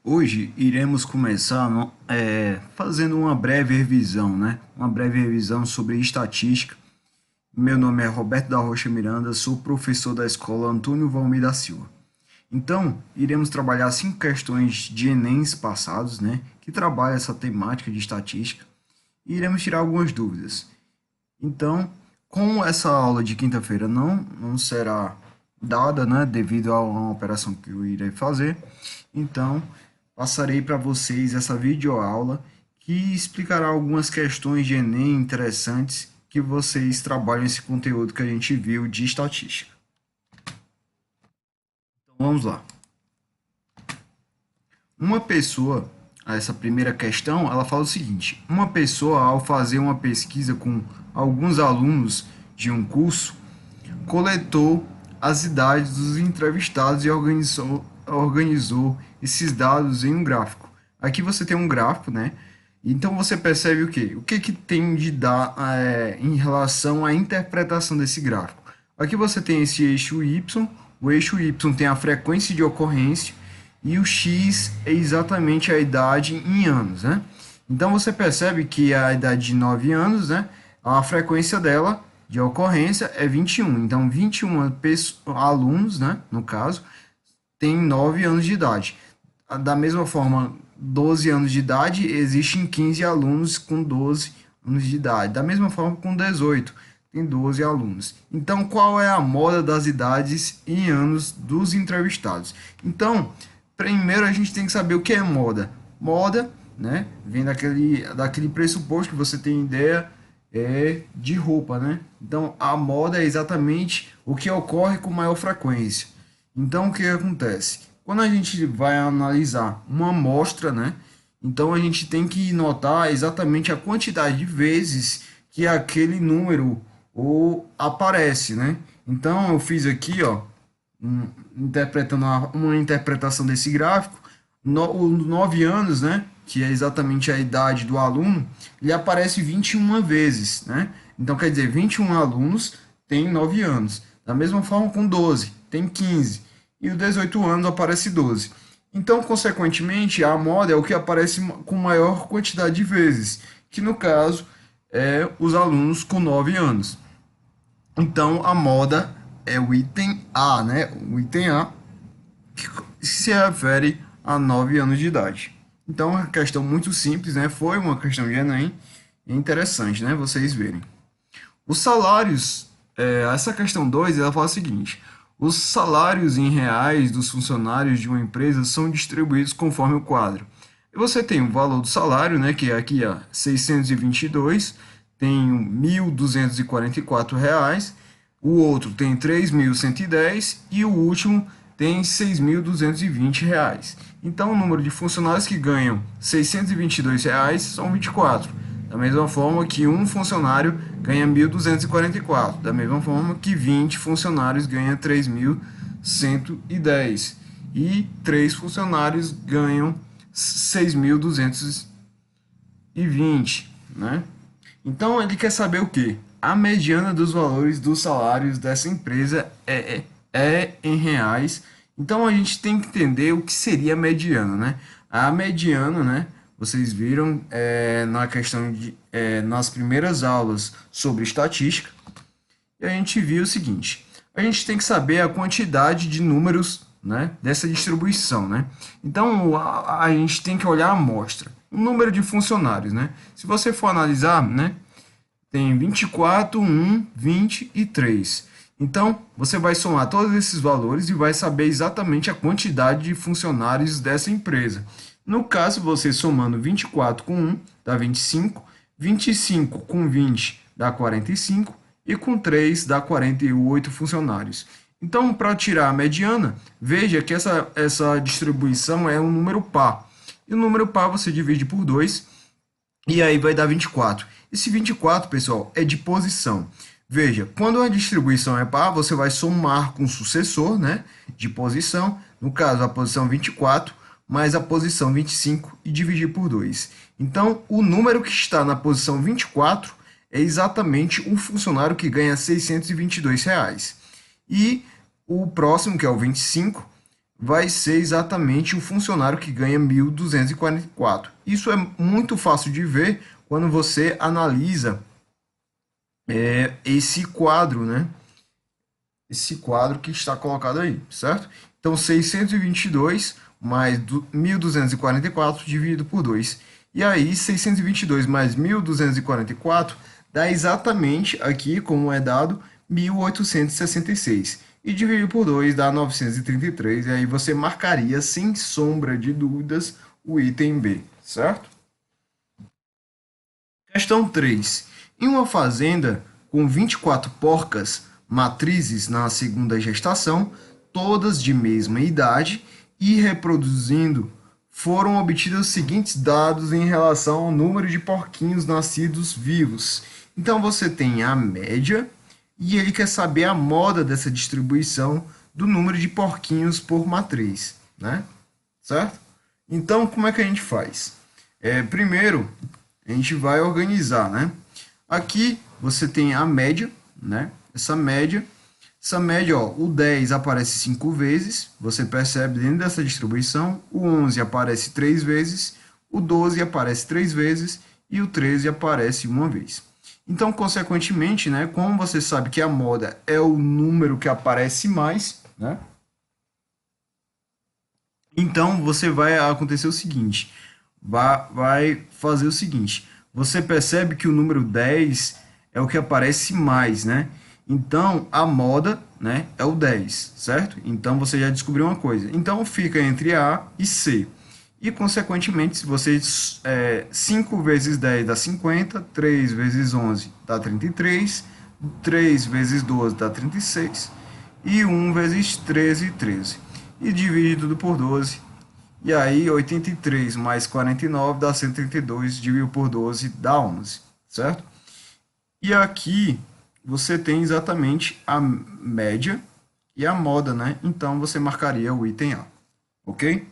Hoje iremos começar fazendo uma breve revisão, né? Uma breve revisão sobre estatística. Meu nome é Roberto da Rocha Miranda, sou professor da escola Antônio Valmir da Silva. Então, iremos trabalhar 5 questões de Enems passados, né? Que trabalham essa temática de estatística e iremos tirar algumas dúvidas. Então, como essa aula de quinta-feira não será dada, né? Devido a uma operação que eu irei fazer, então passarei para vocês essa videoaula que explicará algumas questões de Enem interessantes que vocês trabalham esse conteúdo que a gente viu de estatística. Então vamos lá. Uma pessoa, essa primeira questão, ela fala o seguinte: uma pessoa, ao fazer uma pesquisa com alguns alunos de um curso, coletou as idades dos entrevistados e organizou esses dados em um gráfico. Aqui você tem um gráfico, né? Então você percebe o quê? O que tem de dar em relação à interpretação desse gráfico? Aqui você tem esse eixo Y, o eixo Y tem a frequência de ocorrência e o X é exatamente a idade em anos, né? Então você percebe que a idade de 9 anos, né? A frequência dela de ocorrência é 21. Então 21 alunos, né? No caso, tem 9 anos de idade. Da mesma forma, 12 anos de idade, existem 15 alunos com 12 anos de idade. Da mesma forma, com 18, tem 12 alunos. Então, qual é a moda das idades em anos dos entrevistados? Então, primeiro a gente tem que saber o que é moda. Moda, né, vem daquele pressuposto que você tem ideia de roupa, né? Então, a moda é exatamente o que ocorre com maior frequência. Então, o que acontece? Quando a gente vai analisar uma amostra, né? Então, a gente tem que notar exatamente a quantidade de vezes que aquele número aparece, né? Então, eu fiz aqui, ó, interpretando uma interpretação desse gráfico, os 9 anos, né? Que é exatamente a idade do aluno, ele aparece 21 vezes, né? Então, quer dizer, 21 alunos têm 9 anos. Da mesma forma, com 12, tem 15. E os 18 anos aparece 12. Então, consequentemente, a moda é o que aparece com maior quantidade de vezes, que no caso é os alunos com 9 anos. Então, a moda é o item A, né? O item A que se refere a 9 anos de idade. Então, é uma questão muito simples, né? Foi uma questão de Enem. É interessante, né? Vocês verem. Os salários, essa questão 2, ela fala o seguinte: os salários em reais dos funcionários de uma empresa são distribuídos conforme o quadro. E você tem o valor do salário, né, que é aqui, ó, 622, tem R$ 1.244, o outro tem 3.110 e o último tem R$ 6.220. Então, o número de funcionários que ganham R$ 622 são 24. Da mesma forma que um funcionário ganha 1.244. Da mesma forma que 20 funcionários ganham 3.110. E 3 funcionários ganham 6.220, né? Então, ele quer saber o quê? A mediana dos valores dos salários dessa empresa é em reais. Então, a gente tem que entender o que seria a mediana, né? A mediana, né? Vocês viram na questão nas primeiras aulas sobre estatística, e a gente viu o seguinte: a gente tem que saber a quantidade de números, né, dessa distribuição, né? Então a gente tem que olhar a amostra, o número de funcionários, né? Se você for analisar, né, tem 24, 1, 20 e 3. Então, você vai somar todos esses valores e vai saber exatamente a quantidade de funcionários dessa empresa. No caso, você somando 24 com 1 dá 25, 25 com 20 dá 45 e com 3 dá 48 funcionários. Então, para tirar a mediana, veja que essa distribuição é um número par. E o número par você divide por 2 e aí vai dar 24. Esse 24, pessoal, é de posição. Veja, quando a distribuição é par, você vai somar com o sucessor, né, de posição, no caso a posição 24, mais a posição 25 e dividir por 2. Então, o número que está na posição 24 é exatamente o funcionário que ganha R$ 622. E o próximo, que é o 25, vai ser exatamente o funcionário que ganha 1.244. Isso é muito fácil de ver quando você analisa esse quadro, né? Esse quadro que está colocado aí, certo? Então, 622 mais 1.244 dividido por 2. E aí, 622 mais 1.244 dá exatamente aqui, como é dado, 1.866. E dividido por 2 dá 933. E aí você marcaria, sem sombra de dúvidas, o item B, certo? Questão 3. Em uma fazenda com 24 porcas matrizes na segunda gestação, todas de mesma idade e reproduzindo, foram obtidos os seguintes dados em relação ao número de porquinhos nascidos vivos. Então você tem a média e ele quer saber a moda dessa distribuição do número de porquinhos por matriz, né? Certo? Então, como é que a gente faz? Primeiro, a gente vai organizar, né? Aqui você tem a média, né? Essa média, ó, o 10 aparece 5 vezes, você percebe dentro dessa distribuição, o 11 aparece 3 vezes, o 12 aparece 3 vezes e o 13 aparece uma vez. Então, consequentemente, né, como você sabe que a moda é o número que aparece mais, né? Então, você vai acontecer o seguinte, vai fazer o seguinte, você percebe que o número 10 é o que aparece mais, né? Então, a moda, né, é o 10, certo? Então, você já descobriu uma coisa. Então, fica entre A e C. E, consequentemente, se você 5 vezes 10 dá 50, 3 vezes 11 dá 33, 3 vezes 12 dá 36, e 1 vezes 13, 13. E divide tudo por 12. E aí, 83 mais 49 dá 132, dividido por 12 dá 11, certo? E aqui você tem exatamente a média e a moda, né? Então você marcaria o item A, ok?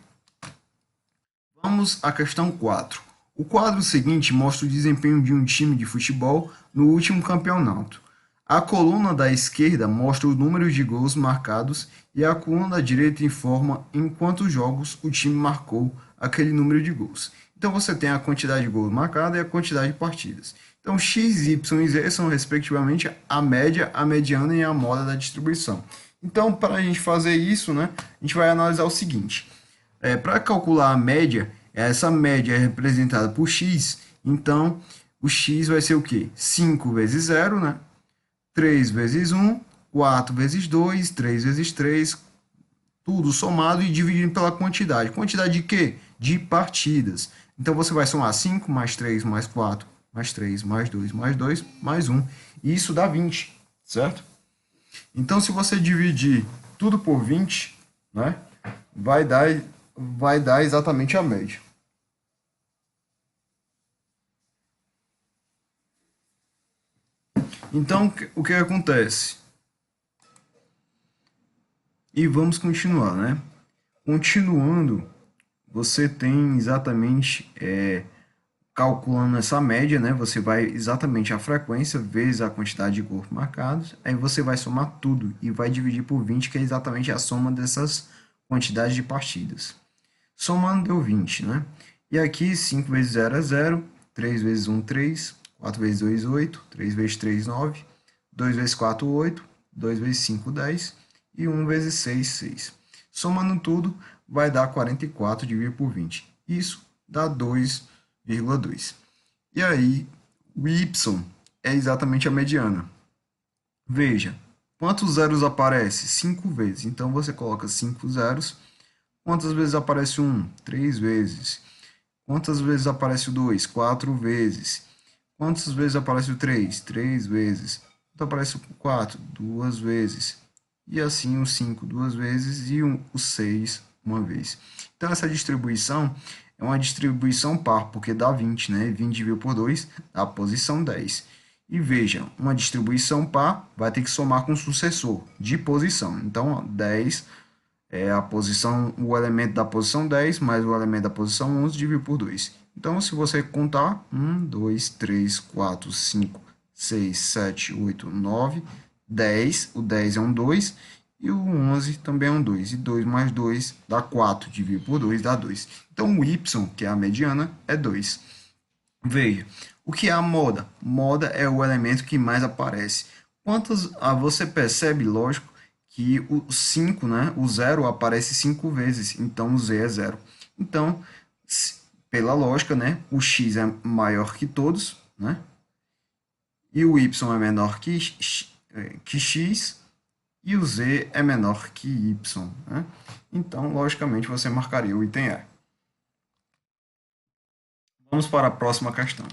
Vamos à questão 4. O quadro seguinte mostra o desempenho de um time de futebol no último campeonato. A coluna da esquerda mostra o número de gols marcados e a coluna da direita informa em quantos jogos o time marcou aquele número de gols. Então você tem a quantidade de gols marcados e a quantidade de partidas. Então x, y e z são respectivamente a média, a mediana e a moda da distribuição. Então, para a gente fazer isso, né, a gente vai analisar o seguinte. Para calcular a média, essa média é representada por x, então o x vai ser o quê? 5 vezes 0, né? 3 vezes 1, 4 vezes 2, 3 vezes 3, tudo somado e dividido pela quantidade. Quantidade de quê? De partidas. Então você vai somar 5 mais 3 mais 4 mais 3 mais 2 mais 2 mais 1. E isso dá 20, certo? Então se você dividir tudo por 20, né, vai dar exatamente a média. Então, o que acontece? E vamos continuar, né? Continuando, você tem exatamente, calculando essa média, né? Você vai exatamente a frequência vezes a quantidade de corpos marcados, aí você vai somar tudo e vai dividir por 20, que é exatamente a soma dessas quantidades de partidas. Somando deu 20, né? E aqui 5 vezes 0 é 0, 3 vezes 1, 3, 4 vezes 2, 8, 3 vezes 3, 9, 2 vezes 4, 8, 2 vezes 5, 10 e 1 vezes 6, 6. Somando tudo, vai dar 44 dividido por 20. Isso dá 2,2. E aí, o y é exatamente a mediana. Veja, quantos zeros aparece? 5 vezes. Então, você coloca 5 zeros. Quantas vezes aparece o 1? 3 vezes. Quantas vezes aparece o 2? 4 vezes. Quantas vezes aparece o 3? 3 vezes. Quanto aparece o 4? 2 vezes. E assim o 5 duas vezes e o 6 uma vez. Então essa distribuição é uma distribuição par, porque dá 20, né? 20 dividido por 2 dá a posição 10. E veja, uma distribuição par vai ter que somar com o sucessor de posição. Então, ó, 10 é a posição, o elemento da posição 10 mais o elemento da posição 11 dividido por 2. Então, se você contar, 1, 2, 3, 4, 5, 6, 7, 8, 9, 10, o 10 é um 2, E o 11 também é um 2. E 2 mais 2 dá 4. Dividido por 2 dá 2. Então, o y, que é a mediana, é 2. Veja, o que é a moda? Moda é o elemento que mais aparece. Quantas você percebe, lógico, que o 5, né, o 0 aparece 5 vezes, então o z é 0. Então, pela lógica, né, o x é maior que todos, né, e o y é menor que x, e o z é menor que y. Né? Então, logicamente, você marcaria o item E. Vamos para a próxima questão.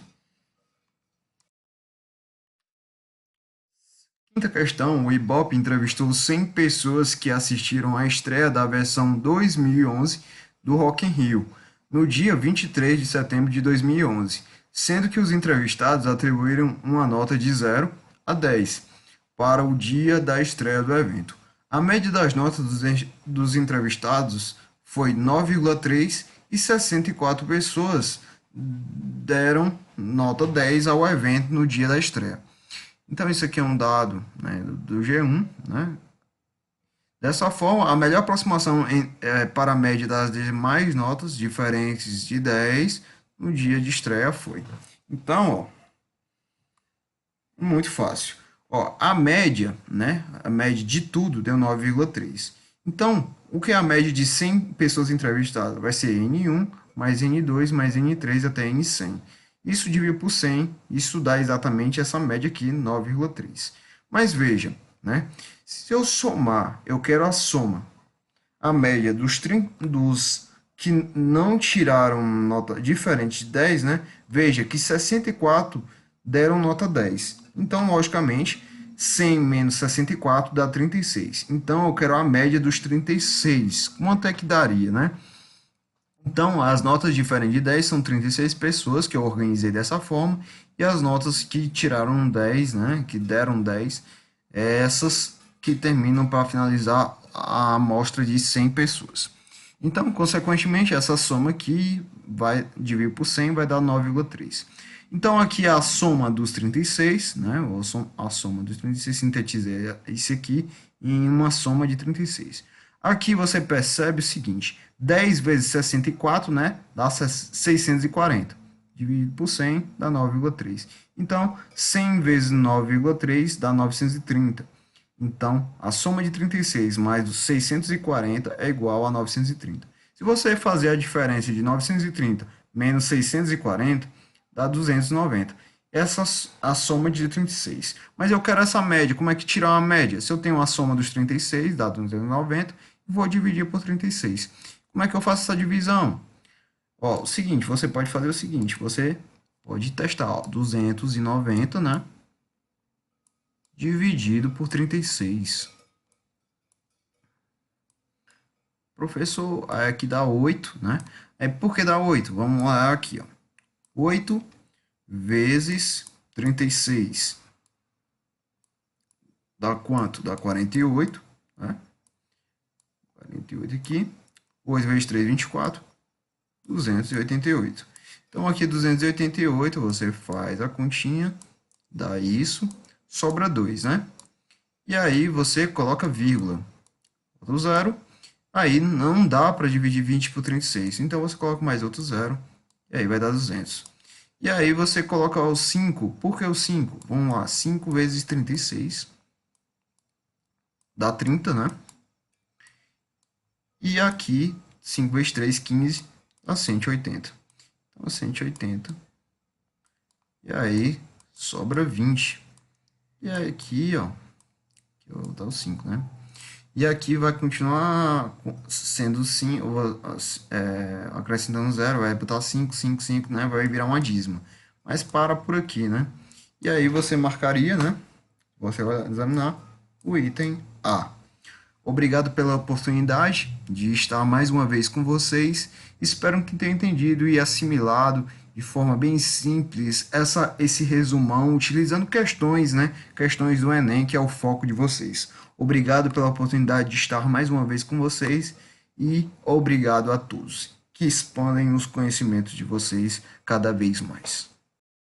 Quinta questão, o Ibope entrevistou 100 pessoas que assistiram à estreia da versão 2011 do Rock in Rio, no dia 23 de setembro de 2011, sendo que os entrevistados atribuíram uma nota de 0 a 10 para o dia da estreia do evento. A média das notas dos entrevistados foi 9,3 e 64 pessoas deram nota 10 ao evento no dia da estreia. Então, isso aqui é um dado, né, do G1. Né? Dessa forma, a melhor aproximação para a média das demais notas diferentes de 10 no dia de estreia foi. Então, ó, muito fácil. Ó, a média, né, a média de tudo deu 9,3. Então, o que é a média de 100 pessoas entrevistadas? Vai ser N1 mais N2 mais N3 até N100. Isso dividido por 100, isso dá exatamente essa média aqui, 9,3. Mas veja, né? Se eu somar, eu quero a soma, a média dos que não tiraram nota diferente de 10, né? Veja que 64 deram nota 10. Então, logicamente, 100 menos 64 dá 36. Então, eu quero a média dos 36. Quanto é que daria, né? Então, as notas diferentes de 10 são 36 pessoas que eu organizei dessa forma, e as notas que tiraram 10, né, que deram 10, essas que terminam para finalizar a amostra de 100 pessoas. Então, consequentemente, essa soma aqui vai dividir por 100, vai dar 9,3. Então, aqui é a soma dos 36, né, a soma dos 36, sintetizei isso aqui em uma soma de 36. Aqui você percebe o seguinte, 10 vezes 64, né, dá 640. Dividido por 100, dá 9,3. Então, 100 vezes 9,3 dá 930. Então, a soma de 36 mais os 640 é igual a 930. Se você fazer a diferença de 930 menos 640, dá 290. Essa é a soma de 36. Mas eu quero essa média. Como é que tirar uma média? Se eu tenho a soma dos 36, dá 290, vou dividir por 36. Como é que eu faço essa divisão? Ó, o seguinte, você pode fazer o seguinte, você pode testar, ó, 290, né? Dividido por 36. Professor, aqui dá 8, né? Por que dá 8? Vamos lá aqui, ó. 8 vezes 36. Dá quanto? Dá 48, né? 48 aqui. 8 vezes 3, 24. 288. Então, aqui 288, você faz a continha, dá isso, sobra 2, né? E aí, você coloca vírgula. Outro zero. Aí, não dá para dividir 20 por 36. Então, você coloca mais outro zero. E aí, vai dar 200. E aí, você coloca o 5. Por que o 5? Vamos lá. 5 vezes 36. Dá 30, né? E aqui, 5 vezes 3, 15, dá 180. Então, 180. E aí, sobra 20. E aí, aqui, ó, aqui eu vou botar o 5, né? E aqui vai continuar sendo 5, acrescentando 0, vai botar 5, 5, 5, né? Vai virar uma dízima. Mas para por aqui, né? E aí você marcaria, né? Você vai examinar o item A. Obrigado pela oportunidade de estar mais uma vez com vocês. Espero que tenham entendido e assimilado de forma bem simples esse resumão, utilizando questões, né? Questões do Enem, que é o foco de vocês. Obrigado pela oportunidade de estar mais uma vez com vocês e obrigado a todos que expandem os conhecimentos de vocês cada vez mais.